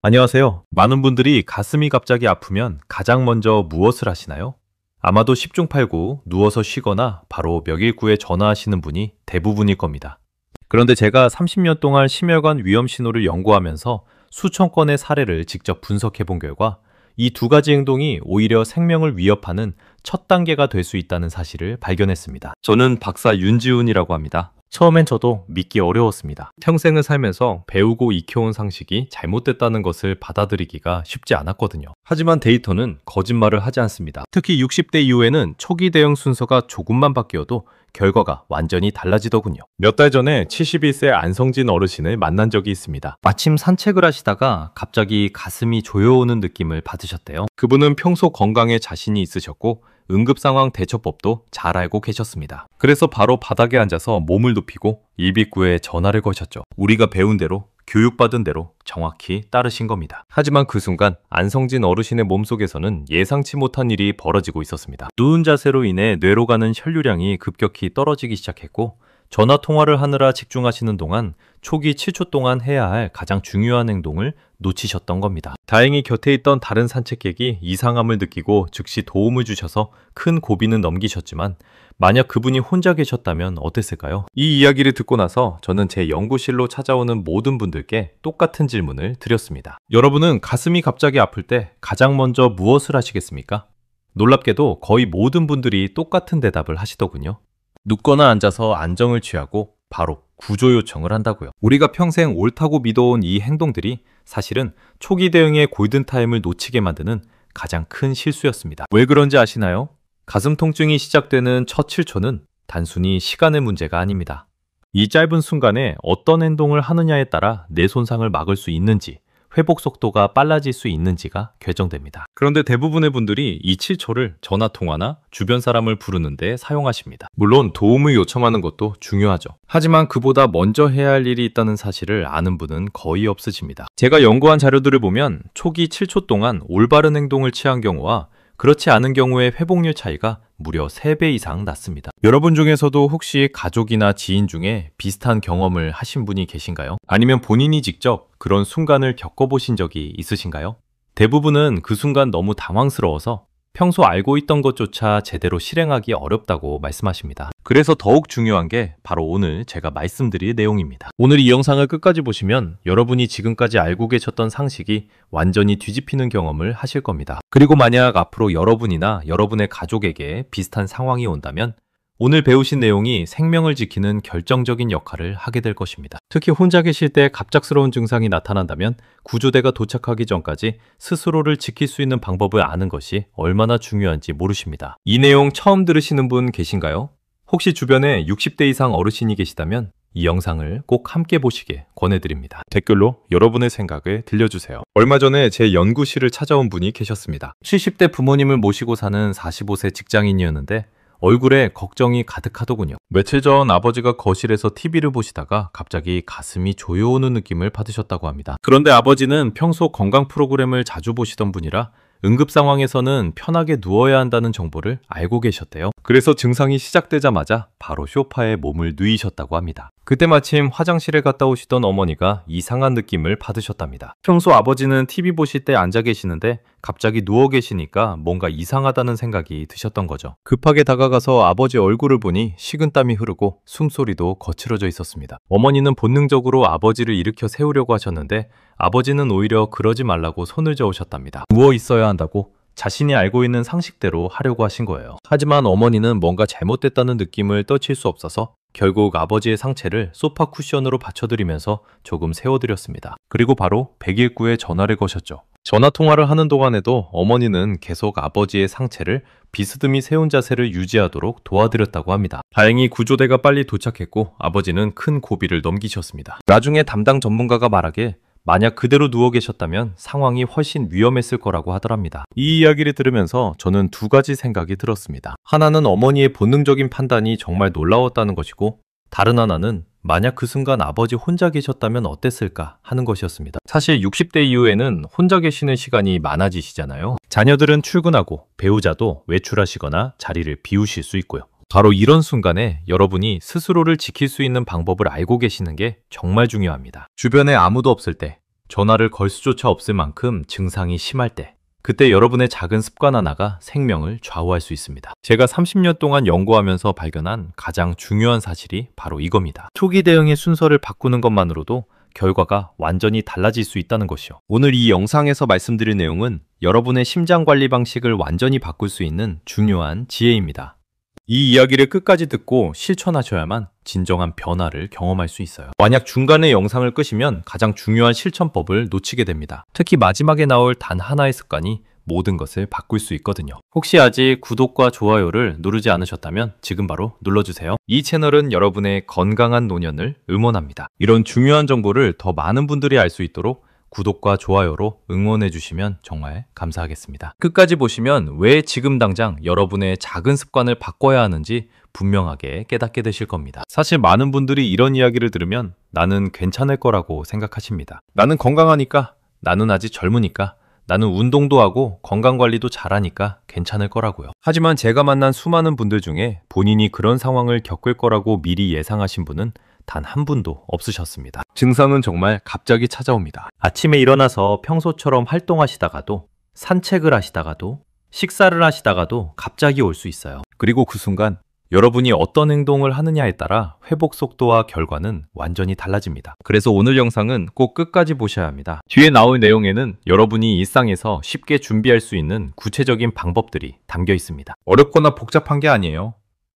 안녕하세요. 많은 분들이 가슴이 갑자기 아프면 가장 먼저 무엇을 하시나요? 아마도 10중 8구 누워서 쉬거나 바로 몇1구에 전화하시는 분이 대부분일 겁니다. 그런데 제가 30년 동안 심혈관 위험 신호를 연구하면서 수천 건의 사례를 직접 분석해 본 결과 이 두 가지 행동이 오히려 생명을 위협하는 첫 단계가 될 수 있다는 사실을 발견했습니다. 저는 박사 윤지훈이라고 합니다. 처음엔 저도 믿기 어려웠습니다. 평생을 살면서 배우고 익혀온 상식이 잘못됐다는 것을 받아들이기가 쉽지 않았거든요. 하지만 데이터는 거짓말을 하지 않습니다. 특히 60대 이후에는 초기 대응 순서가 조금만 바뀌어도 결과가 완전히 달라지더군요. 몇 달 전에 71세 안성진 어르신을 만난 적이 있습니다. 마침 산책을 하시다가 갑자기 가슴이 조여오는 느낌을 받으셨대요. 그분은 평소 건강에 자신이 있으셨고 응급상황 대처법도 잘 알고 계셨습니다. 그래서 바로 바닥에 앉아서 몸을 눕히고 119에 전화를 거셨죠. 우리가 배운 대로, 교육받은 대로 정확히 따르신 겁니다. 하지만 그 순간 안성진 어르신의 몸속에서는 예상치 못한 일이 벌어지고 있었습니다. 누운 자세로 인해 뇌로 가는 혈류량이 급격히 떨어지기 시작했고 전화 통화를 하느라 집중하시는 동안 초기 7초 동안 해야 할 가장 중요한 행동을 놓치셨던 겁니다. 다행히 곁에 있던 다른 산책객이 이상함을 느끼고 즉시 도움을 주셔서 큰 고비는 넘기셨지만 만약 그분이 혼자 계셨다면 어땠을까요? 이 이야기를 듣고 나서 저는 제 연구실로 찾아오는 모든 분들께 똑같은 질문을 드렸습니다. 여러분은 가슴이 갑자기 아플 때 가장 먼저 무엇을 하시겠습니까? 놀랍게도 거의 모든 분들이 똑같은 대답을 하시더군요. 눕거나 앉아서 안정을 취하고 바로 구조 요청을 한다고요. 우리가 평생 옳다고 믿어온 이 행동들이 사실은 초기 대응의 골든타임을 놓치게 만드는 가장 큰 실수였습니다. 왜 그런지 아시나요? 가슴 통증이 시작되는 첫 7초는 단순히 시간의 문제가 아닙니다. 이 짧은 순간에 어떤 행동을 하느냐에 따라 뇌 손상을 막을 수 있는지, 회복 속도가 빨라질 수 있는지가 결정됩니다. 그런데 대부분의 분들이 이 7초를 전화통화나 주변 사람을 부르는 데 사용하십니다. 물론 도움을 요청하는 것도 중요하죠. 하지만 그보다 먼저 해야 할 일이 있다는 사실을 아는 분은 거의 없으십니다. 제가 연구한 자료들을 보면 초기 7초 동안 올바른 행동을 취한 경우와 그렇지 않은 경우의 회복률 차이가 무려 3배 이상 났습니다. 여러분 중에서도 혹시 가족이나 지인 중에 비슷한 경험을 하신 분이 계신가요? 아니면 본인이 직접 그런 순간을 겪어보신 적이 있으신가요? 대부분은 그 순간 너무 당황스러워서 평소 알고 있던 것조차 제대로 실행하기 어렵다고 말씀하십니다. 그래서 더욱 중요한 게 바로 오늘 제가 말씀드릴 내용입니다. 오늘 이 영상을 끝까지 보시면 여러분이 지금까지 알고 계셨던 상식이 완전히 뒤집히는 경험을 하실 겁니다. 그리고 만약 앞으로 여러분이나 여러분의 가족에게 비슷한 상황이 온다면 오늘 배우신 내용이 생명을 지키는 결정적인 역할을 하게 될 것입니다. 특히 혼자 계실 때 갑작스러운 증상이 나타난다면 구조대가 도착하기 전까지 스스로를 지킬 수 있는 방법을 아는 것이 얼마나 중요한지 모르십니다. 이 내용 처음 들으시는 분 계신가요? 혹시 주변에 60대 이상 어르신이 계시다면 이 영상을 꼭 함께 보시길 권해드립니다. 댓글로 여러분의 생각을 들려주세요. 얼마 전에 제 연구실을 찾아온 분이 계셨습니다. 70대 부모님을 모시고 사는 45세 직장인이었는데 얼굴에 걱정이 가득하더군요. 며칠 전 아버지가 거실에서 TV를 보시다가 갑자기 가슴이 조여오는 느낌을 받으셨다고 합니다. 그런데 아버지는 평소 건강 프로그램을 자주 보시던 분이라 응급 상황에서는 편하게 누워야 한다는 정보를 알고 계셨대요. 그래서 증상이 시작되자마자 바로 소파에 몸을 누이셨다고 합니다. 그때 마침 화장실에 갔다 오시던 어머니가 이상한 느낌을 받으셨답니다. 평소 아버지는 TV 보실 때 앉아 계시는데 갑자기 누워 계시니까 뭔가 이상하다는 생각이 드셨던 거죠. 급하게 다가가서 아버지 얼굴을 보니 식은땀이 흐르고 숨소리도 거칠어져 있었습니다. 어머니는 본능적으로 아버지를 일으켜 세우려고 하셨는데 아버지는 오히려 그러지 말라고 손을 저으셨답니다. 누워 있어야 한다고 자신이 알고 있는 상식대로 하려고 하신 거예요. 하지만 어머니는 뭔가 잘못됐다는 느낌을 떨칠 수 없어서 결국 아버지의 상체를 소파 쿠션으로 받쳐드리면서 조금 세워드렸습니다. 그리고 바로 119에 전화를 거셨죠. 전화 통화를 하는 동안에도 어머니는 계속 아버지의 상체를 비스듬히 세운 자세를 유지하도록 도와드렸다고 합니다. 다행히 구조대가 빨리 도착했고 아버지는 큰 고비를 넘기셨습니다. 나중에 담당 전문가가 말하길 만약 그대로 누워 계셨다면 상황이 훨씬 위험했을 거라고 하더랍니다. 이 이야기를 들으면서 저는 두 가지 생각이 들었습니다. 하나는 어머니의 본능적인 판단이 정말 놀라웠다는 것이고 다른 하나는 만약 그 순간 아버지 혼자 계셨다면 어땠을까 하는 것이었습니다. 사실 60대 이후에는 혼자 계시는 시간이 많아지시잖아요. 자녀들은 출근하고 배우자도 외출하시거나 자리를 비우실 수 있고요. 바로 이런 순간에 여러분이 스스로를 지킬 수 있는 방법을 알고 계시는 게 정말 중요합니다. 주변에 아무도 없을 때, 전화를 걸 수조차 없을 만큼 증상이 심할 때, 그때 여러분의 작은 습관 하나가 생명을 좌우할 수 있습니다. 제가 30년 동안 연구하면서 발견한 가장 중요한 사실이 바로 이겁니다. 초기 대응의 순서를 바꾸는 것만으로도 결과가 완전히 달라질 수 있다는 것이요. 오늘 이 영상에서 말씀드릴 내용은 여러분의 심장 관리 방식을 완전히 바꿀 수 있는 중요한 지혜입니다. 이 이야기를 끝까지 듣고 실천하셔야만 진정한 변화를 경험할 수 있어요. 만약 중간에 영상을 끄시면 가장 중요한 실천법을 놓치게 됩니다. 특히 마지막에 나올 단 하나의 습관이 모든 것을 바꿀 수 있거든요. 혹시 아직 구독과 좋아요를 누르지 않으셨다면 지금 바로 눌러주세요. 이 채널은 여러분의 건강한 노년을 응원합니다. 이런 중요한 정보를 더 많은 분들이 알 수 있도록 구독과 좋아요로 응원해 주시면 정말 감사하겠습니다. 끝까지 보시면 왜 지금 당장 여러분의 작은 습관을 바꿔야 하는지 분명하게 깨닫게 되실 겁니다. 사실 많은 분들이 이런 이야기를 들으면 나는 괜찮을 거라고 생각하십니다. 나는 건강하니까, 나는 아직 젊으니까, 나는 운동도 하고 건강관리도 잘하니까 괜찮을 거라고요. 하지만 제가 만난 수많은 분들 중에 본인이 그런 상황을 겪을 거라고 미리 예상하신 분은 단 한 분도 없으셨습니다. 증상은 정말 갑자기 찾아옵니다. 아침에 일어나서 평소처럼 활동하시다가도, 산책을 하시다가도, 식사를 하시다가도 갑자기 올 수 있어요. 그리고 그 순간 여러분이 어떤 행동을 하느냐에 따라 회복 속도와 결과는 완전히 달라집니다. 그래서 오늘 영상은 꼭 끝까지 보셔야 합니다. 뒤에 나올 내용에는 여러분이 일상에서 쉽게 준비할 수 있는 구체적인 방법들이 담겨 있습니다. 어렵거나 복잡한 게 아니에요.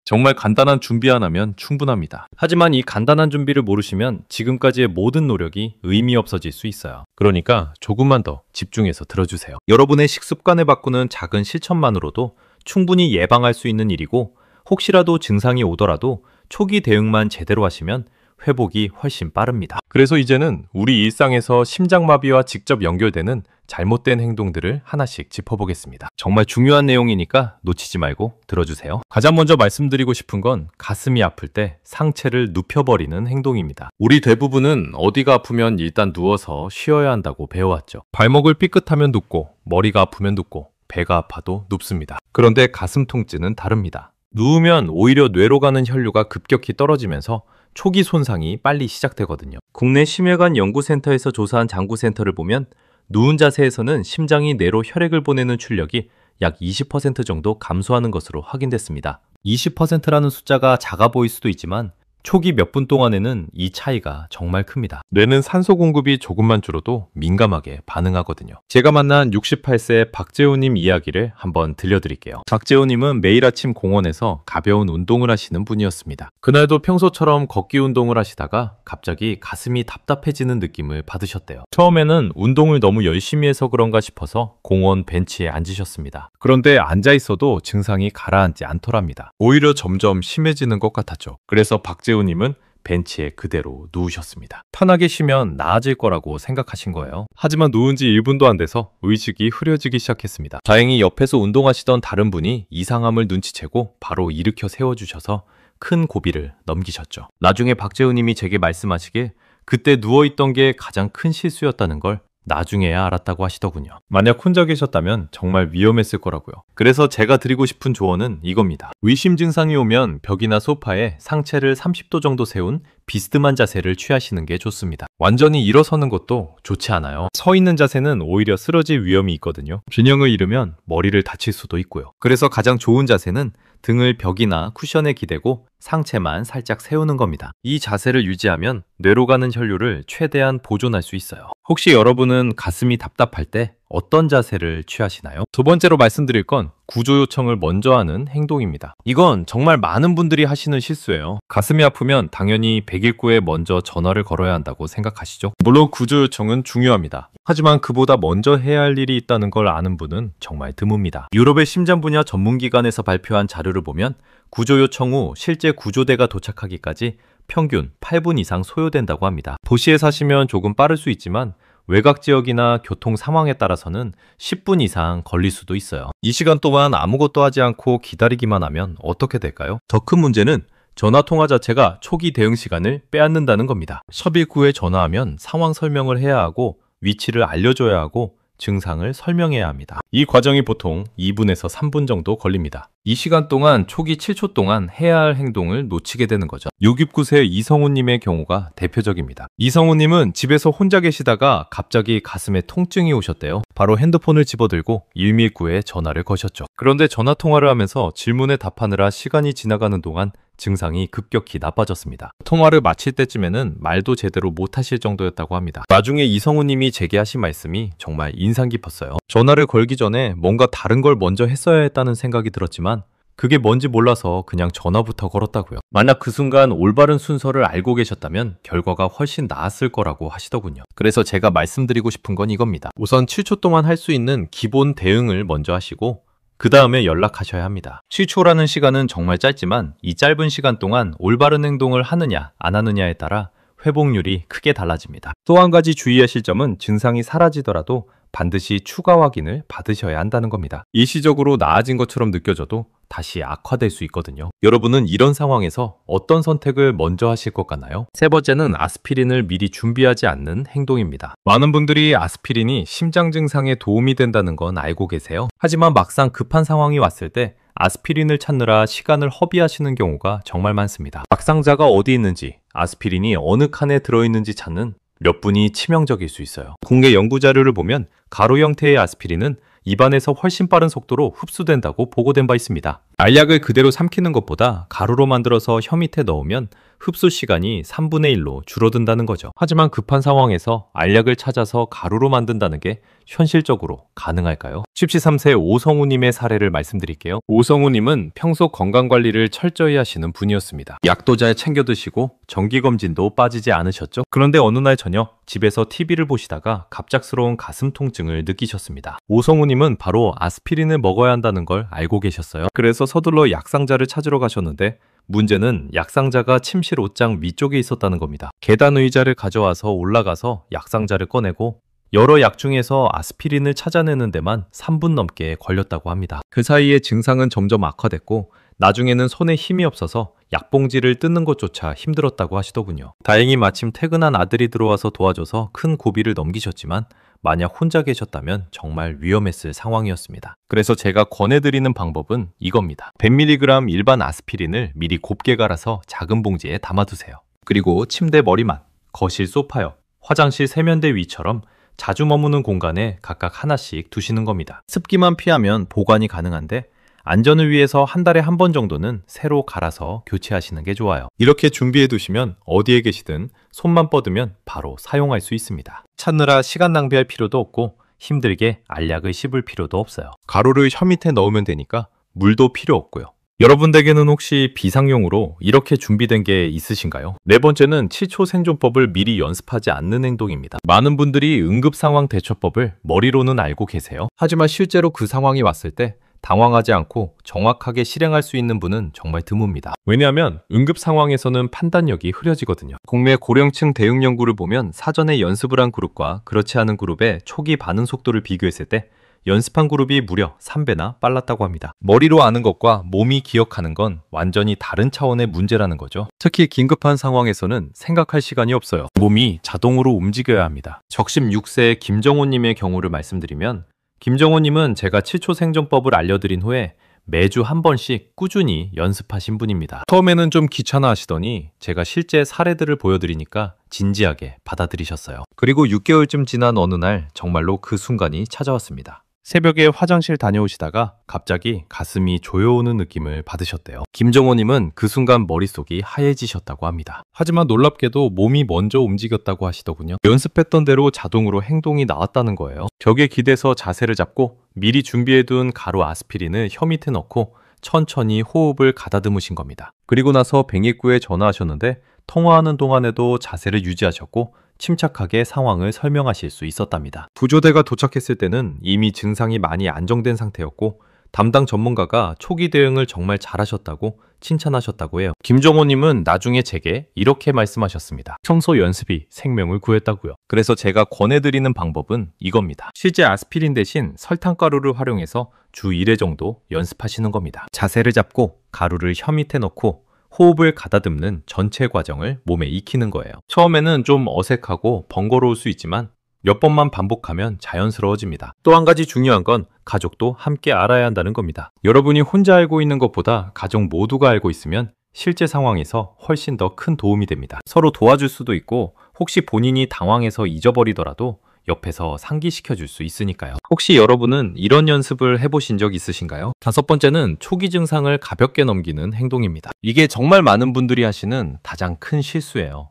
정말 간단한 준비 하나면 충분합니다. 하지만 이 간단한 준비를 모르시면 지금까지의 모든 노력이 의미 없어질 수 있어요. 그러니까 조금만 더 집중해서 들어주세요. 여러분의 식습관을 바꾸는 작은 실천만으로도 충분히 예방할 수 있는 일이고, 혹시라도 증상이 오더라도 초기 대응만 제대로 하시면 회복이 훨씬 빠릅니다. 그래서 이제는 우리 일상에서 심장마비와 직접 연결되는 잘못된 행동들을 하나씩 짚어보겠습니다. 정말 중요한 내용이니까 놓치지 말고 들어주세요. 가장 먼저 말씀드리고 싶은 건 가슴이 아플 때 상체를 눕혀버리는 행동입니다. 우리 대부분은 어디가 아프면 일단 누워서 쉬어야 한다고 배워왔죠. 발목을 삐끗하면 눕고, 머리가 아프면 눕고, 배가 아파도 눕습니다. 그런데 가슴 통증은 다릅니다. 누우면 오히려 뇌로 가는 혈류가 급격히 떨어지면서 초기 손상이 빨리 시작되거든요. 국내 심혈관 연구센터에서 조사한 장구센터를 보면 누운 자세에서는 심장이 뇌로 혈액을 보내는 출력이 약 20% 정도 감소하는 것으로 확인됐습니다. 20%라는 숫자가 작아 보일 수도 있지만 초기 몇 분 동안에는 이 차이가 정말 큽니다. 뇌는 산소 공급이 조금만 줄어도 민감하게 반응하거든요. 제가 만난 68세 박재호님 이야기를 한번 들려드릴게요. 박재호님은 매일 아침 공원에서 가벼운 운동을 하시는 분이었습니다. 그날도 평소처럼 걷기 운동을 하시다가 갑자기 가슴이 답답해지는 느낌을 받으셨대요. 처음에는 운동을 너무 열심히 해서 그런가 싶어서 공원 벤치에 앉으셨습니다. 그런데 앉아있어도 증상이 가라앉지 않더랍니다. 오히려 점점 심해지는 것 같았죠. 그래서 박재호님은 벤치에 그대로 누우셨습니다. 편하게 쉬면 나아질 거라고 생각하신 거예요. 하지만 누운 지 1분도 안 돼서 의식이 흐려지기 시작했습니다. 다행히 옆에서 운동하시던 다른 분이 이상함을 눈치채고 바로 일으켜 세워주셔서 큰 고비를 넘기셨죠. 나중에 박재우님이 제게 말씀하시길 그때 누워있던 게 가장 큰 실수였다는 걸 나중에야 알았다고 하시더군요. 만약 혼자 계셨다면 정말 위험했을 거라고요. 그래서 제가 드리고 싶은 조언은 이겁니다. 의심 증상이 오면 벽이나 소파에 상체를 30도 정도 세운 비스듬한 자세를 취하시는 게 좋습니다. 완전히 일어서는 것도 좋지 않아요. 서 있는 자세는 오히려 쓰러질 위험이 있거든요. 균형을 잃으면 머리를 다칠 수도 있고요. 그래서 가장 좋은 자세는 등을 벽이나 쿠션에 기대고 상체만 살짝 세우는 겁니다. 이 자세를 유지하면 뇌로 가는 혈류를 최대한 보존할 수 있어요. 혹시 여러분은 가슴이 답답할 때 어떤 자세를 취하시나요? 두 번째로 말씀드릴 건 구조 요청을 먼저 하는 행동입니다. 이건 정말 많은 분들이 하시는 실수예요. 가슴이 아프면 당연히 119에 먼저 전화를 걸어야 한다고 생각하시죠? 물론 구조 요청은 중요합니다. 하지만 그보다 먼저 해야 할 일이 있다는 걸 아는 분은 정말 드뭅니다. 유럽의 심장 분야 전문기관에서 발표한 자료를 보면 구조 요청 후 실제 구조대가 도착하기까지 평균 8분 이상 소요된다고 합니다. 도시에 사시면 조금 빠를 수 있지만 외곽 지역이나 교통 상황에 따라서는 10분 이상 걸릴 수도 있어요. 이 시간 동안 아무것도 하지 않고 기다리기만 하면 어떻게 될까요? 더 큰 문제는 전화통화 자체가 초기 대응 시간을 빼앗는다는 겁니다. 119에 전화하면 상황 설명을 해야 하고 위치를 알려줘야 하고 증상을 설명해야 합니다. 이 과정이 보통 2분에서 3분 정도 걸립니다. 이 시간 동안 초기 7초 동안 해야 할 행동을 놓치게 되는 거죠. 69세 이성우님의 경우가 대표적입니다. 이성우님은 집에서 혼자 계시다가 갑자기 가슴에 통증이 오셨대요. 바로 핸드폰을 집어들고 119에 전화를 거셨죠. 그런데 전화 통화를 하면서 질문에 답하느라 시간이 지나가는 동안 증상이 급격히 나빠졌습니다. 통화를 마칠 때쯤에는 말도 제대로 못하실 정도였다고 합니다. 나중에 이성우님이 제게 하신 말씀이 정말 인상 깊었어요. 전화를 걸기 전에 뭔가 다른 걸 먼저 했어야 했다는 생각이 들었지만 그게 뭔지 몰라서 그냥 전화부터 걸었다고요. 만약 그 순간 올바른 순서를 알고 계셨다면 결과가 훨씬 나았을 거라고 하시더군요. 그래서 제가 말씀드리고 싶은 건 이겁니다. 우선 7초 동안 할 수 있는 기본 대응을 먼저 하시고 그 다음에 연락하셔야 합니다. 7초라는 시간은 정말 짧지만 이 짧은 시간 동안 올바른 행동을 하느냐 안 하느냐에 따라 회복률이 크게 달라집니다. 또 한 가지 주의하실 점은 증상이 사라지더라도 반드시 추가 확인을 받으셔야 한다는 겁니다. 일시적으로 나아진 것처럼 느껴져도 다시 악화될 수 있거든요. 여러분은 이런 상황에서 어떤 선택을 먼저 하실 것 같나요? 세 번째는 아스피린을 미리 준비하지 않는 행동입니다. 많은 분들이 아스피린이 심장 증상에 도움이 된다는 건 알고 계세요. 하지만 막상 급한 상황이 왔을 때 아스피린을 찾느라 시간을 허비하시는 경우가 정말 많습니다. 막상자가 어디 있는지, 아스피린이 어느 칸에 들어있는지 찾는 몇 분이 치명적일 수 있어요. 국내 연구 자료를 보면 가루 형태의 아스피린은 입안에서 훨씬 빠른 속도로 흡수된다고 보고된 바 있습니다. 알약을 그대로 삼키는 것보다 가루로 만들어서 혀 밑에 넣으면 흡수 시간이 3분의 1로 줄어든다는 거죠. 하지만 급한 상황에서 알약을 찾아서 가루로 만든다는 게 현실적으로 가능할까요? 73세 오성우님의 사례를 말씀드릴게요. 오성우님은 평소 건강관리를 철저히 하시는 분이었습니다. 약도 잘 챙겨 드시고 정기검진도 빠지지 않으셨죠? 그런데 어느 날 저녁 집에서 TV를 보시다가 갑작스러운 가슴 통증을 느끼셨습니다. 오성우님은 바로 아스피린을 먹어야 한다는 걸 알고 계셨어요. 그래서 서둘러 약상자를 찾으러 가셨는데 문제는 약상자가 침실 옷장 위쪽에 있었다는 겁니다. 계단 의자를 가져와서 올라가서 약상자를 꺼내고 여러 약 중에서 아스피린을 찾아내는 데만 3분 넘게 걸렸다고 합니다. 그 사이에 증상은 점점 악화됐고 나중에는 손에 힘이 없어서 약봉지를 뜯는 것조차 힘들었다고 하시더군요. 다행히 마침 퇴근한 아들이 들어와서 도와줘서 큰 고비를 넘기셨지만 만약 혼자 계셨다면 정말 위험했을 상황이었습니다. 그래서 제가 권해드리는 방법은 이겁니다. 100mg 일반 아스피린을 미리 곱게 갈아서 작은 봉지에 담아두세요. 그리고 침대 머리만, 거실 소파옆, 화장실 세면대 위처럼 자주 머무는 공간에 각각 하나씩 두시는 겁니다. 습기만 피하면 보관이 가능한데 안전을 위해서 한 달에 한 번 정도는 새로 갈아서 교체하시는 게 좋아요. 이렇게 준비해 두시면 어디에 계시든 손만 뻗으면 바로 사용할 수 있습니다. 찾느라 시간 낭비할 필요도 없고 힘들게 알약을 씹을 필요도 없어요. 가루를 혀 밑에 넣으면 되니까 물도 필요 없고요. 여러분 댁에는 혹시 비상용으로 이렇게 준비된 게 있으신가요? 네 번째는 7초 생존법을 미리 연습하지 않는 행동입니다. 많은 분들이 응급상황 대처법을 머리로는 알고 계세요. 하지만 실제로 그 상황이 왔을 때 당황하지 않고 정확하게 실행할 수 있는 분은 정말 드뭅니다. 왜냐하면 응급 상황에서는 판단력이 흐려지거든요. 국내 고령층 대응 연구를 보면 사전에 연습을 한 그룹과 그렇지 않은 그룹의 초기 반응 속도를 비교했을 때 연습한 그룹이 무려 3배나 빨랐다고 합니다. 머리로 아는 것과 몸이 기억하는 건 완전히 다른 차원의 문제라는 거죠. 특히 긴급한 상황에서는 생각할 시간이 없어요. 몸이 자동으로 움직여야 합니다. 적심 6세 김정호님의 경우를 말씀드리면 김정호님은 제가 7초 생존법을 알려드린 후에 매주 한 번씩 꾸준히 연습하신 분입니다. 처음에는 좀 귀찮아 하시더니 제가 실제 사례들을 보여드리니까 진지하게 받아들이셨어요. 그리고 6개월쯤 지난 어느 날 정말로 그 순간이 찾아왔습니다. 새벽에 화장실 다녀오시다가 갑자기 가슴이 조여오는 느낌을 받으셨대요. 김정호님은 그 순간 머릿속이 하얘지셨다고 합니다. 하지만 놀랍게도 몸이 먼저 움직였다고 하시더군요. 연습했던 대로 자동으로 행동이 나왔다는 거예요. 벽에 기대서 자세를 잡고 미리 준비해둔 가루 아스피린을 혀 밑에 넣고 천천히 호흡을 가다듬으신 겁니다. 그리고 나서 119에 전화하셨는데 통화하는 동안에도 자세를 유지하셨고 침착하게 상황을 설명하실 수 있었답니다. 구조대가 도착했을 때는 이미 증상이 많이 안정된 상태였고 담당 전문가가 초기 대응을 정말 잘하셨다고 칭찬하셨다고 해요. 김정호님은 나중에 제게 이렇게 말씀하셨습니다. 청소 연습이 생명을 구했다고요. 그래서 제가 권해드리는 방법은 이겁니다. 실제 아스피린 대신 설탕가루를 활용해서 주 1회 정도 연습하시는 겁니다. 자세를 잡고 가루를 혀 밑에 넣고 호흡을 가다듬는 전체 과정을 몸에 익히는 거예요. 처음에는 좀 어색하고 번거로울 수 있지만 몇 번만 반복하면 자연스러워집니다. 또 한 가지 중요한 건 가족도 함께 알아야 한다는 겁니다. 여러분이 혼자 알고 있는 것보다 가족 모두가 알고 있으면 실제 상황에서 훨씬 더 큰 도움이 됩니다. 서로 도와줄 수도 있고 혹시 본인이 당황해서 잊어버리더라도 옆에서 상기시켜 줄 수 있으니까요. 혹시 여러분은 이런 연습을 해보신 적 있으신가요? 다섯 번째는 초기 증상을 가볍게 넘기는 행동입니다. 이게 정말 많은 분들이 하시는 가장 큰 실수예요.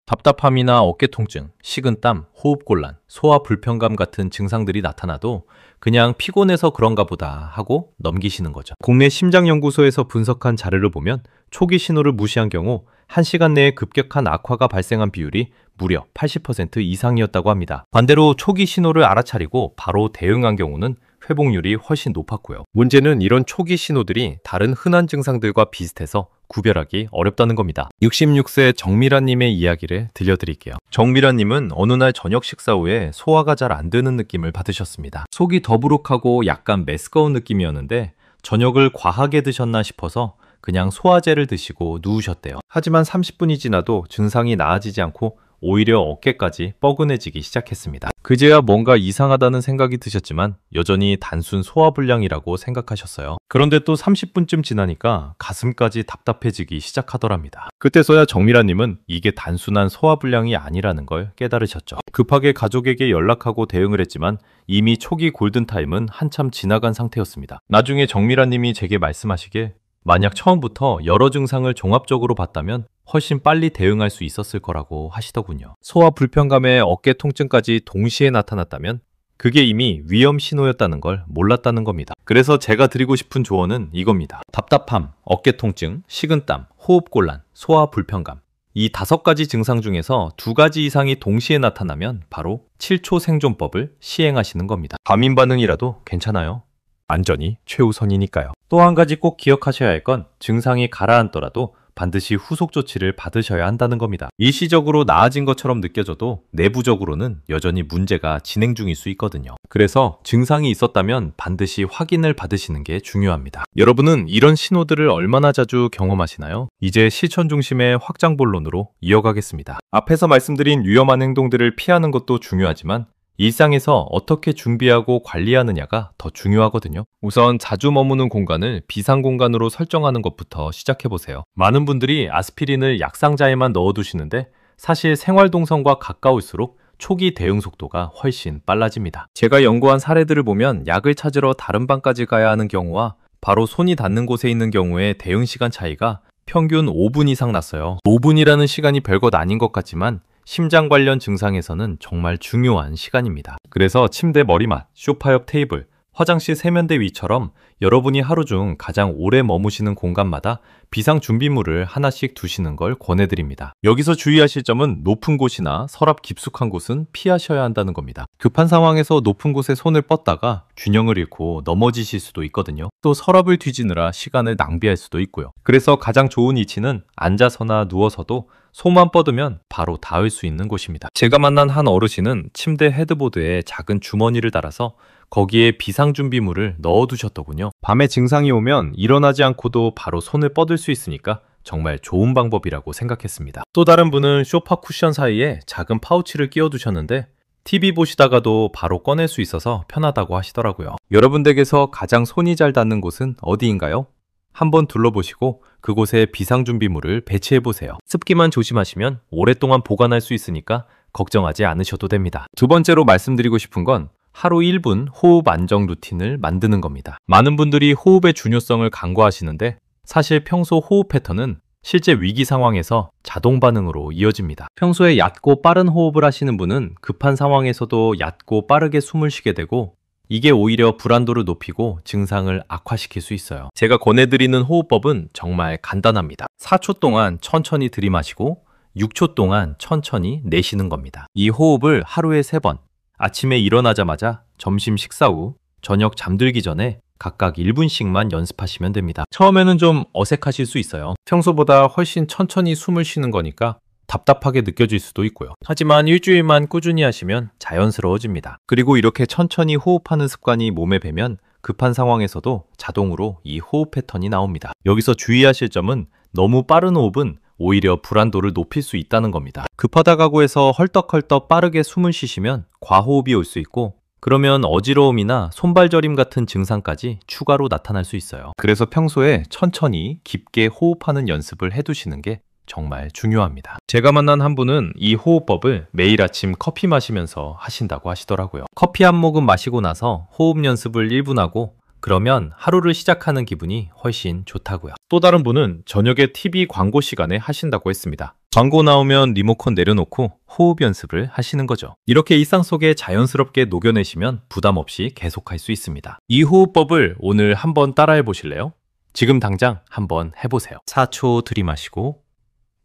답답함이나 어깨 통증, 식은땀, 호흡곤란, 소화 불편감 같은 증상들이 나타나도 그냥 피곤해서 그런가 보다 하고 넘기시는 거죠. 국내 심장연구소에서 분석한 자료를 보면 초기 신호를 무시한 경우 1시간 내에 급격한 악화가 발생한 비율이 무려 80% 이상이었다고 합니다. 반대로 초기 신호를 알아차리고 바로 대응한 경우는 회복률이 훨씬 높았고요. 문제는 이런 초기 신호들이 다른 흔한 증상들과 비슷해서 구별하기 어렵다는 겁니다. 66세 정미라님의 이야기를 들려드릴게요. 정미라님은 어느 날 저녁 식사 후에 소화가 잘 안 되는 느낌을 받으셨습니다. 속이 더부룩하고 약간 메스꺼운 느낌이었는데 저녁을 과하게 드셨나 싶어서 그냥 소화제를 드시고 누우셨대요. 하지만 30분이 지나도 증상이 나아지지 않고 오히려 어깨까지 뻐근해지기 시작했습니다. 그제야 뭔가 이상하다는 생각이 드셨지만 여전히 단순 소화불량이라고 생각하셨어요. 그런데 또 30분쯤 지나니까 가슴까지 답답해지기 시작하더랍니다. 그때서야 정미라님은 이게 단순한 소화불량이 아니라는 걸 깨달으셨죠. 급하게 가족에게 연락하고 대응을 했지만 이미 초기 골든타임은 한참 지나간 상태였습니다. 나중에 정미라님이 제게 말씀하시길 만약 처음부터 여러 증상을 종합적으로 봤다면 훨씬 빨리 대응할 수 있었을 거라고 하시더군요. 소화 불편감에 어깨 통증까지 동시에 나타났다면 그게 이미 위험 신호였다는 걸 몰랐다는 겁니다. 그래서 제가 드리고 싶은 조언은 이겁니다. 답답함, 어깨 통증, 식은땀, 호흡곤란, 소화 불편감. 이 5가지 증상 중에서 2가지 이상이 동시에 나타나면 바로 7초 생존법을 시행하시는 겁니다. 과민 반응이라도 괜찮아요. 안전이 최우선이니까요. 또 한 가지 꼭 기억하셔야 할 건 증상이 가라앉더라도 반드시 후속 조치를 받으셔야 한다는 겁니다. 일시적으로 나아진 것처럼 느껴져도 내부적으로는 여전히 문제가 진행 중일 수 있거든요. 그래서 증상이 있었다면 반드시 확인을 받으시는 게 중요합니다. 여러분은 이런 신호들을 얼마나 자주 경험하시나요? 이제 실천 중심의 확장본론으로 이어가겠습니다. 앞에서 말씀드린 위험한 행동들을 피하는 것도 중요하지만 일상에서 어떻게 준비하고 관리하느냐가 더 중요하거든요. 우선 자주 머무는 공간을 비상공간으로 설정하는 것부터 시작해보세요. 많은 분들이 아스피린을 약상자에만 넣어두시는데 사실 생활동선과 가까울수록 초기 대응 속도가 훨씬 빨라집니다. 제가 연구한 사례들을 보면 약을 찾으러 다른 방까지 가야 하는 경우와 바로 손이 닿는 곳에 있는 경우의 대응 시간 차이가 평균 5분 이상 났어요. 5분이라는 시간이 별것 아닌 것 같지만 심장 관련 증상에서는 정말 중요한 시간입니다. 그래서 침대 머리맡, 소파 옆 테이블, 화장실 세면대 위처럼 여러분이 하루 중 가장 오래 머무시는 공간마다 비상 준비물을 하나씩 두시는 걸 권해드립니다. 여기서 주의하실 점은 높은 곳이나 서랍 깊숙한 곳은 피하셔야 한다는 겁니다. 급한 상황에서 높은 곳에 손을 뻗다가 균형을 잃고 넘어지실 수도 있거든요. 또 서랍을 뒤지느라 시간을 낭비할 수도 있고요. 그래서 가장 좋은 위치는 앉아서나 누워서도 손만 뻗으면 바로 닿을 수 있는 곳입니다. 제가 만난 한 어르신은 침대 헤드보드에 작은 주머니를 달아서 거기에 비상준비물을 넣어두셨더군요. 밤에 증상이 오면 일어나지 않고도 바로 손을 뻗을 수 있으니까 정말 좋은 방법이라고 생각했습니다. 또 다른 분은 소파 쿠션 사이에 작은 파우치를 끼워두셨는데 TV 보시다가도 바로 꺼낼 수 있어서 편하다고 하시더라고요. 여러분 댁에서 가장 손이 잘 닿는 곳은 어디인가요? 한번 둘러보시고 그곳에 비상준비물을 배치해보세요. 습기만 조심하시면 오랫동안 보관할 수 있으니까 걱정하지 않으셔도 됩니다. 두 번째로 말씀드리고 싶은 건 하루 1분 호흡 안정 루틴을 만드는 겁니다. 많은 분들이 호흡의 중요성을 간과하시는데 사실 평소 호흡 패턴은 실제 위기 상황에서 자동 반응으로 이어집니다. 평소에 얕고 빠른 호흡을 하시는 분은 급한 상황에서도 얕고 빠르게 숨을 쉬게 되고 이게 오히려 불안도를 높이고 증상을 악화시킬 수 있어요. 제가 권해드리는 호흡법은 정말 간단합니다. 4초 동안 천천히 들이마시고 6초 동안 천천히 내쉬는 겁니다. 이 호흡을 하루에 3번, 아침에 일어나자마자, 점심 식사 후, 저녁 잠들기 전에 각각 1분씩만 연습하시면 됩니다. 처음에는 좀 어색하실 수 있어요. 평소보다 훨씬 천천히 숨을 쉬는 거니까 답답하게 느껴질 수도 있고요. 하지만 일주일만 꾸준히 하시면 자연스러워집니다. 그리고 이렇게 천천히 호흡하는 습관이 몸에 배면 급한 상황에서도 자동으로 이 호흡 패턴이 나옵니다. 여기서 주의하실 점은 너무 빠른 호흡은 오히려 불안도를 높일 수 있다는 겁니다. 급하다가고 해서 헐떡헐떡 빠르게 숨을 쉬시면 과호흡이 올 수 있고 그러면 어지러움이나 손발저림 같은 증상까지 추가로 나타날 수 있어요. 그래서 평소에 천천히 깊게 호흡하는 연습을 해두시는 게 정말 중요합니다. 제가 만난 한 분은 이 호흡법을 매일 아침 커피 마시면서 하신다고 하시더라고요. 커피 한 모금 마시고 나서 호흡 연습을 1분 하고 그러면 하루를 시작하는 기분이 훨씬 좋다고요. 또 다른 분은 저녁에 TV 광고 시간에 하신다고 했습니다. 광고 나오면 리모컨 내려놓고 호흡 연습을 하시는 거죠. 이렇게 일상 속에 자연스럽게 녹여내시면 부담 없이 계속할 수 있습니다. 이 호흡법을 오늘 한번 따라해 보실래요? 지금 당장 한번 해보세요. 4초 들이마시고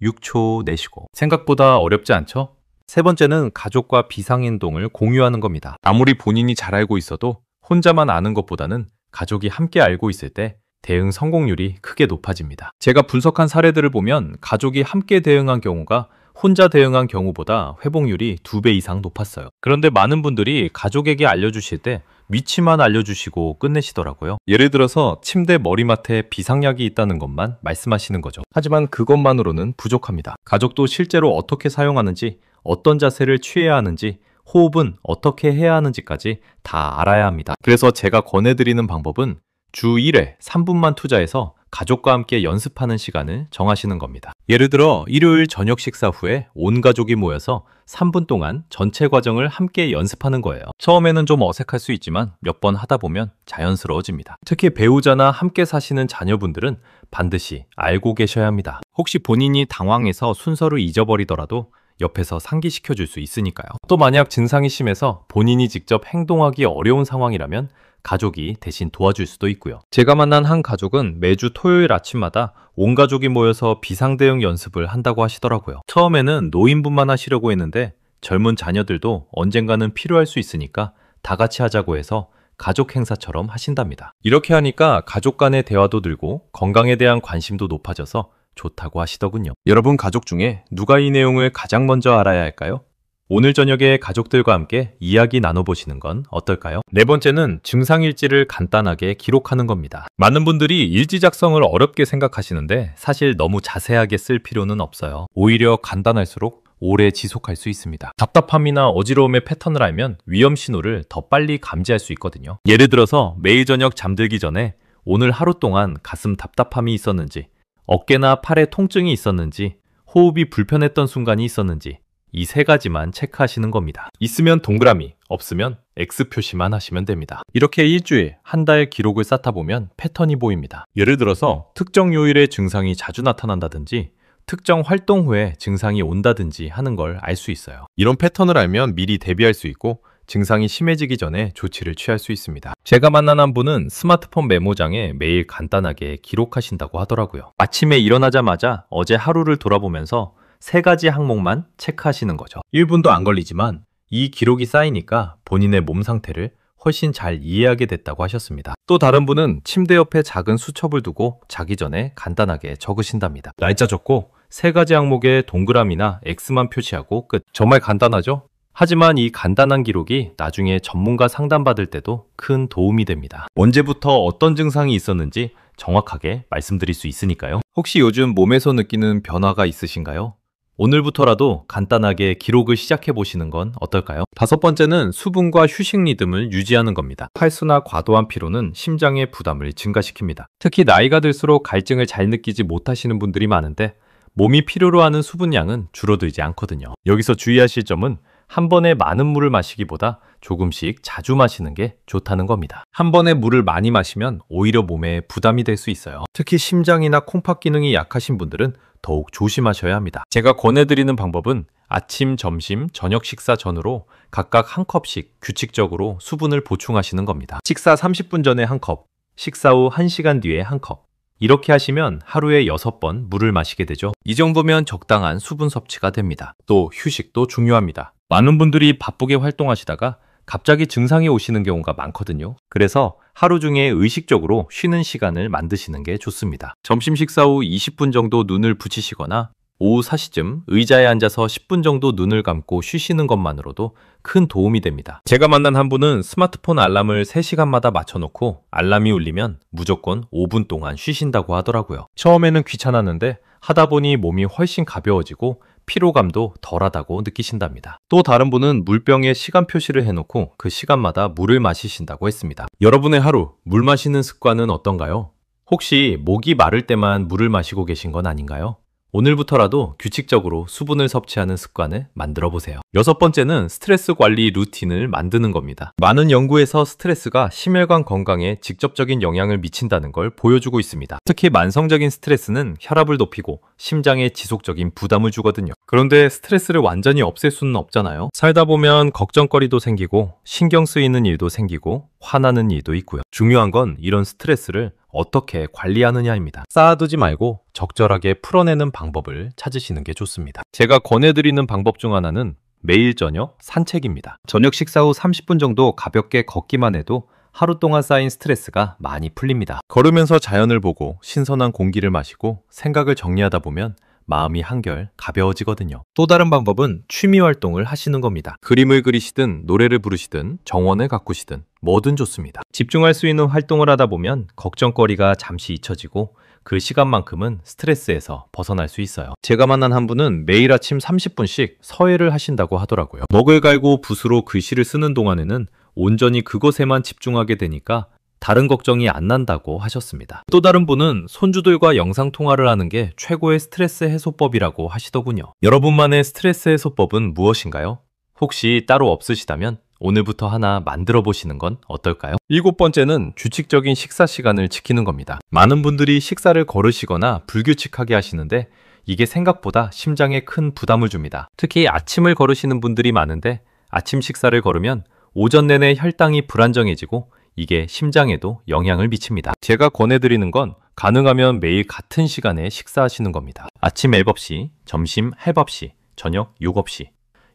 6초 내쉬고. 생각보다 어렵지 않죠? 세 번째는 가족과 비상행동을 공유하는 겁니다. 아무리 본인이 잘 알고 있어도 혼자만 아는 것보다는 가족이 함께 알고 있을 때 대응 성공률이 크게 높아집니다. 제가 분석한 사례들을 보면 가족이 함께 대응한 경우가 혼자 대응한 경우보다 회복률이 2배 이상 높았어요. 그런데 많은 분들이 가족에게 알려주실 때 위치만 알려주시고 끝내시더라고요. 예를 들어서 침대 머리맡에 비상약이 있다는 것만 말씀하시는 거죠. 하지만 그것만으로는 부족합니다. 가족도 실제로 어떻게 사용하는지, 어떤 자세를 취해야 하는지, 호흡은 어떻게 해야 하는지까지 다 알아야 합니다. 그래서 제가 권해드리는 방법은 주 1회 3분만 투자해서 가족과 함께 연습하는 시간을 정하시는 겁니다. 예를 들어 일요일 저녁 식사 후에 온 가족이 모여서 3분 동안 전체 과정을 함께 연습하는 거예요. 처음에는 좀 어색할 수 있지만 몇 번 하다 보면 자연스러워집니다. 특히 배우자나 함께 사시는 자녀분들은 반드시 알고 계셔야 합니다. 혹시 본인이 당황해서 순서를 잊어버리더라도 옆에서 상기시켜 줄 수 있으니까요. 또 만약 증상이 심해서 본인이 직접 행동하기 어려운 상황이라면 가족이 대신 도와줄 수도 있고요. 제가 만난 한 가족은 매주 토요일 아침마다 온 가족이 모여서 비상대응 연습을 한다고 하시더라고요. 처음에는 노인분만 하시려고 했는데 젊은 자녀들도 언젠가는 필요할 수 있으니까 다 같이 하자고 해서 가족 행사처럼 하신답니다. 이렇게 하니까 가족 간의 대화도 늘고 건강에 대한 관심도 높아져서 좋다고 하시더군요. 여러분 가족 중에 누가 이 내용을 가장 먼저 알아야 할까요? 오늘 저녁에 가족들과 함께 이야기 나눠보시는 건 어떨까요? 네 번째는 증상일지를 간단하게 기록하는 겁니다. 많은 분들이 일지 작성을 어렵게 생각하시는데 사실 너무 자세하게 쓸 필요는 없어요. 오히려 간단할수록 오래 지속할 수 있습니다. 답답함이나 어지러움의 패턴을 알면 위험 신호를 더 빨리 감지할 수 있거든요. 예를 들어서 매일 저녁 잠들기 전에 오늘 하루 동안 가슴 답답함이 있었는지, 어깨나 팔에 통증이 있었는지, 호흡이 불편했던 순간이 있었는지 이 세 가지만 체크하시는 겁니다. 있으면 동그라미, 없으면 X 표시만 하시면 됩니다. 이렇게 일주일, 한 달 기록을 쌓다 보면 패턴이 보입니다. 예를 들어서 특정 요일에 증상이 자주 나타난다든지 특정 활동 후에 증상이 온다든지 하는 걸 알 수 있어요. 이런 패턴을 알면 미리 대비할 수 있고 증상이 심해지기 전에 조치를 취할 수 있습니다. 제가 만난 한 분은 스마트폰 메모장에 매일 간단하게 기록하신다고 하더라고요. 아침에 일어나자마자 어제 하루를 돌아보면서 세 가지 항목만 체크하시는 거죠. 1분도 안 걸리지만 이 기록이 쌓이니까 본인의 몸 상태를 훨씬 잘 이해하게 됐다고 하셨습니다. 또 다른 분은 침대 옆에 작은 수첩을 두고 자기 전에 간단하게 적으신답니다. 날짜 적고 세 가지 항목에 동그라미나 X만 표시하고 끝. 정말 간단하죠? 하지만 이 간단한 기록이 나중에 전문가 상담받을 때도 큰 도움이 됩니다. 언제부터 어떤 증상이 있었는지 정확하게 말씀드릴 수 있으니까요. 혹시 요즘 몸에서 느끼는 변화가 있으신가요? 오늘부터라도 간단하게 기록을 시작해 보시는 건 어떨까요? 다섯 번째는 수분과 휴식 리듬을 유지하는 겁니다. 탈수나 과도한 피로는 심장의 부담을 증가시킵니다. 특히 나이가 들수록 갈증을 잘 느끼지 못하시는 분들이 많은데 몸이 필요로 하는 수분량은 줄어들지 않거든요. 여기서 주의하실 점은 한 번에 많은 물을 마시기보다 조금씩 자주 마시는 게 좋다는 겁니다. 한 번에 물을 많이 마시면 오히려 몸에 부담이 될 수 있어요. 특히 심장이나 콩팥 기능이 약하신 분들은 더욱 조심하셔야 합니다. 제가 권해드리는 방법은 아침, 점심, 저녁 식사 전후로 각각 한 컵씩 규칙적으로 수분을 보충하시는 겁니다. 식사 30분 전에 한 컵, 식사 후 1시간 뒤에 한 컵. 이렇게 하시면 하루에 6번 물을 마시게 되죠. 이 정도면 적당한 수분 섭취가 됩니다. 또 휴식도 중요합니다. 많은 분들이 바쁘게 활동하시다가 갑자기 증상이 오시는 경우가 많거든요. 그래서 하루 중에 의식적으로 쉬는 시간을 만드시는 게 좋습니다. 점심 식사 후 20분 정도 눈을 붙이시거나 오후 4시쯤 의자에 앉아서 10분 정도 눈을 감고 쉬시는 것만으로도 큰 도움이 됩니다. 제가 만난 한 분은 스마트폰 알람을 3시간마다 맞춰놓고 알람이 울리면 무조건 5분 동안 쉬신다고 하더라고요. 처음에는 귀찮았는데 하다 보니 몸이 훨씬 가벼워지고 피로감도 덜하다고 느끼신답니다. 또 다른 분은 물병에 시간 표시를 해놓고 그 시간마다 물을 마시신다고 했습니다. 여러분의 하루 물 마시는 습관은 어떤가요? 혹시 목이 마를 때만 물을 마시고 계신 건 아닌가요? 오늘부터라도 규칙적으로 수분을 섭취하는 습관을 만들어 보세요. 여섯 번째는 스트레스 관리 루틴을 만드는 겁니다. 많은 연구에서 스트레스가 심혈관 건강에 직접적인 영향을 미친다는 걸 보여주고 있습니다. 특히 만성적인 스트레스는 혈압을 높이고 심장에 지속적인 부담을 주거든요. 그런데 스트레스를 완전히 없앨 수는 없잖아요. 살다 보면 걱정거리도 생기고 신경 쓰이는 일도 생기고 화나는 일도 있고요. 중요한 건 이런 스트레스를 어떻게 관리하느냐입니다. 쌓아두지 말고 적절하게 풀어내는 방법을 찾으시는 게 좋습니다. 제가 권해드리는 방법 중 하나는 매일 저녁 산책입니다. 저녁 식사 후 30분 정도 가볍게 걷기만 해도 하루 동안 쌓인 스트레스가 많이 풀립니다. 걸으면서 자연을 보고 신선한 공기를 마시고 생각을 정리하다 보면 마음이 한결 가벼워지거든요. 또 다른 방법은 취미 활동을 하시는 겁니다. 그림을 그리시든 노래를 부르시든 정원을 가꾸시든 뭐든 좋습니다. 집중할 수 있는 활동을 하다 보면 걱정거리가 잠시 잊혀지고 그 시간만큼은 스트레스에서 벗어날 수 있어요. 제가 만난 한 분은 매일 아침 30분씩 서예를 하신다고 하더라고요. 먹을 갈고 붓으로 글씨를 쓰는 동안에는 온전히 그것에만 집중하게 되니까 다른 걱정이 안 난다고 하셨습니다. 또 다른 분은 손주들과 영상통화를 하는 게 최고의 스트레스 해소법이라고 하시더군요. 여러분만의 스트레스 해소법은 무엇인가요? 혹시 따로 없으시다면 오늘부터 하나 만들어 보시는 건 어떨까요? 일곱 번째는 규칙적인 식사 시간을 지키는 겁니다. 많은 분들이 식사를 거르시거나 불규칙하게 하시는데 이게 생각보다 심장에 큰 부담을 줍니다. 특히 아침을 거르시는 분들이 많은데 아침 식사를 거르면 오전 내내 혈당이 불안정해지고 이게 심장에도 영향을 미칩니다. 제가 권해드리는 건 가능하면 매일 같은 시간에 식사하시는 겁니다. 아침 7시, 점심 8시, 저녁 6시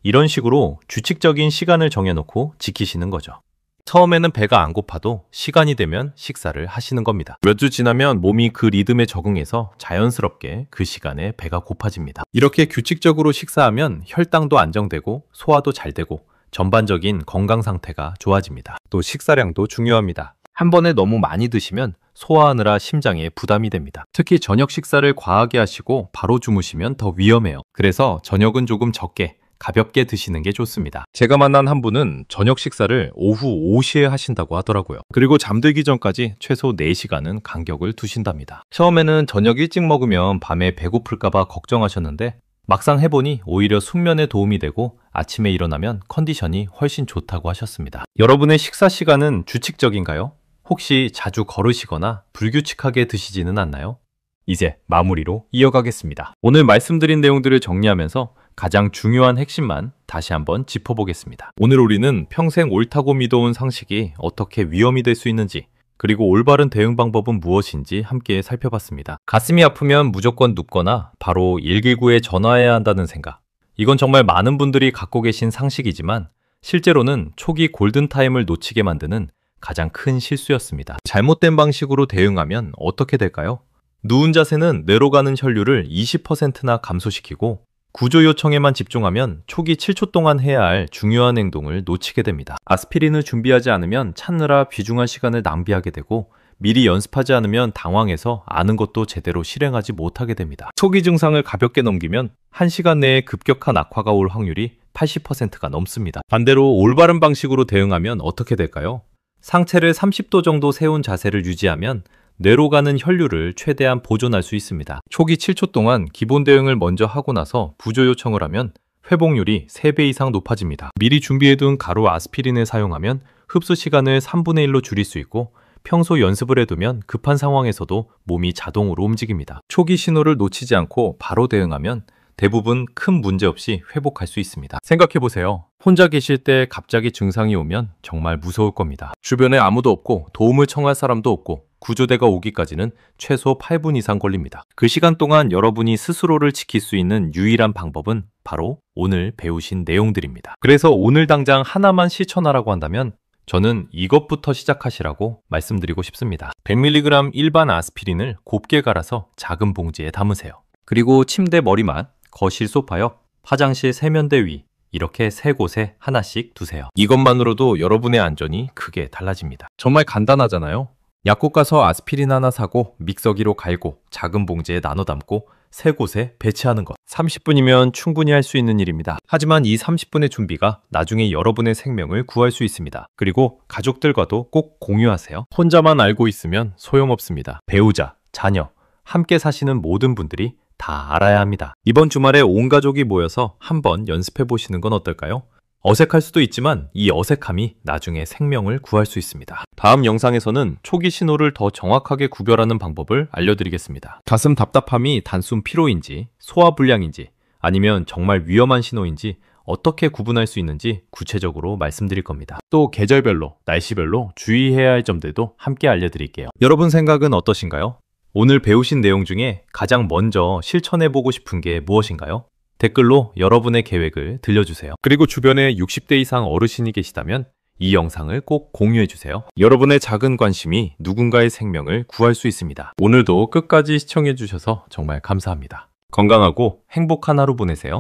이런 식으로 규칙적인 시간을 정해놓고 지키시는 거죠. 처음에는 배가 안 고파도 시간이 되면 식사를 하시는 겁니다. 몇 주 지나면 몸이 그 리듬에 적응해서 자연스럽게 그 시간에 배가 고파집니다. 이렇게 규칙적으로 식사하면 혈당도 안정되고 소화도 잘 되고 전반적인 건강 상태가 좋아집니다. 또 식사량도 중요합니다. 한 번에 너무 많이 드시면 소화하느라 심장에 부담이 됩니다. 특히 저녁 식사를 과하게 하시고 바로 주무시면 더 위험해요. 그래서 저녁은 조금 적게 가볍게 드시는 게 좋습니다. 제가 만난 한 분은 저녁 식사를 오후 5시에 하신다고 하더라고요. 그리고 잠들기 전까지 최소 4시간은 간격을 두신답니다. 처음에는 저녁 일찍 먹으면 밤에 배고플까봐 걱정하셨는데 막상 해보니 오히려 숙면에 도움이 되고 아침에 일어나면 컨디션이 훨씬 좋다고 하셨습니다. 여러분의 식사 시간은 규칙적인가요? 혹시 자주 걸으시거나 불규칙하게 드시지는 않나요? 이제 마무리로 이어가겠습니다. 오늘 말씀드린 내용들을 정리하면서 가장 중요한 핵심만 다시 한번 짚어보겠습니다. 오늘 우리는 평생 옳다고 믿어온 상식이 어떻게 위험이 될 수 있는지, 그리고 올바른 대응 방법은 무엇인지 함께 살펴봤습니다. 가슴이 아프면 무조건 눕거나 바로 119에 전화해야 한다는 생각. 이건 정말 많은 분들이 갖고 계신 상식이지만 실제로는 초기 골든타임을 놓치게 만드는 가장 큰 실수였습니다. 잘못된 방식으로 대응하면 어떻게 될까요? 누운 자세는 뇌로 가는 혈류를 20%나 감소시키고 구조 요청에만 집중하면 초기 7초 동안 해야 할 중요한 행동을 놓치게 됩니다. 아스피린을 준비하지 않으면 찾느라 귀중한 시간을 낭비하게 되고 미리 연습하지 않으면 당황해서 아는 것도 제대로 실행하지 못하게 됩니다. 초기 증상을 가볍게 넘기면 1시간 내에 급격한 악화가 올 확률이 80%가 넘습니다. 반대로 올바른 방식으로 대응하면 어떻게 될까요? 상체를 30도 정도 세운 자세를 유지하면 뇌로 가는 혈류를 최대한 보존할 수 있습니다. 초기 7초 동안 기본 대응을 먼저 하고 나서 부조 요청을 하면 회복률이 3배 이상 높아집니다. 미리 준비해둔 가루 아스피린을 사용하면 흡수 시간을 3분의 1로 줄일 수 있고 평소 연습을 해두면 급한 상황에서도 몸이 자동으로 움직입니다. 초기 신호를 놓치지 않고 바로 대응하면 대부분 큰 문제 없이 회복할 수 있습니다. 생각해보세요. 혼자 계실 때 갑자기 증상이 오면 정말 무서울 겁니다. 주변에 아무도 없고 도움을 청할 사람도 없고 구조대가 오기까지는 최소 8분 이상 걸립니다. 그 시간 동안 여러분이 스스로를 지킬 수 있는 유일한 방법은 바로 오늘 배우신 내용들입니다. 그래서 오늘 당장 하나만 실천하라고 한다면 저는 이것부터 시작하시라고 말씀드리고 싶습니다. 100mg 일반 아스피린을 곱게 갈아서 작은 봉지에 담으세요. 그리고 침대 머리맡, 거실 소파 옆, 화장실 세면대 위 이렇게 3곳에 하나씩 두세요. 이것만으로도 여러분의 안전이 크게 달라집니다. 정말 간단하잖아요. 약국 가서 아스피린 하나 사고 믹서기로 갈고 작은 봉지에 나눠 담고 세 곳에 배치하는 것. 30분이면 충분히 할 수 있는 일입니다. 하지만 이 30분의 준비가 나중에 여러분의 생명을 구할 수 있습니다. 그리고 가족들과도 꼭 공유하세요. 혼자만 알고 있으면 소용없습니다. 배우자, 자녀, 함께 사시는 모든 분들이 다 알아야 합니다. 이번 주말에 온 가족이 모여서 한번 연습해 보시는 건 어떨까요? 어색할 수도 있지만 이 어색함이 나중에 생명을 구할 수 있습니다. 다음 영상에서는 초기 신호를 더 정확하게 구별하는 방법을 알려드리겠습니다. 가슴 답답함이 단순 피로인지, 소화불량인지, 아니면 정말 위험한 신호인지 어떻게 구분할 수 있는지 구체적으로 말씀드릴 겁니다. 또 계절별로, 날씨별로 주의해야 할 점들도 함께 알려드릴게요. 여러분 생각은 어떠신가요? 오늘 배우신 내용 중에 가장 먼저 실천해보고 싶은 게 무엇인가요? 댓글로 여러분의 계획을 들려주세요. 그리고 주변에 60대 이상 어르신이 계시다면 이 영상을 꼭 공유해주세요. 여러분의 작은 관심이 누군가의 생명을 구할 수 있습니다. 오늘도 끝까지 시청해주셔서 정말 감사합니다. 건강하고 행복한 하루 보내세요.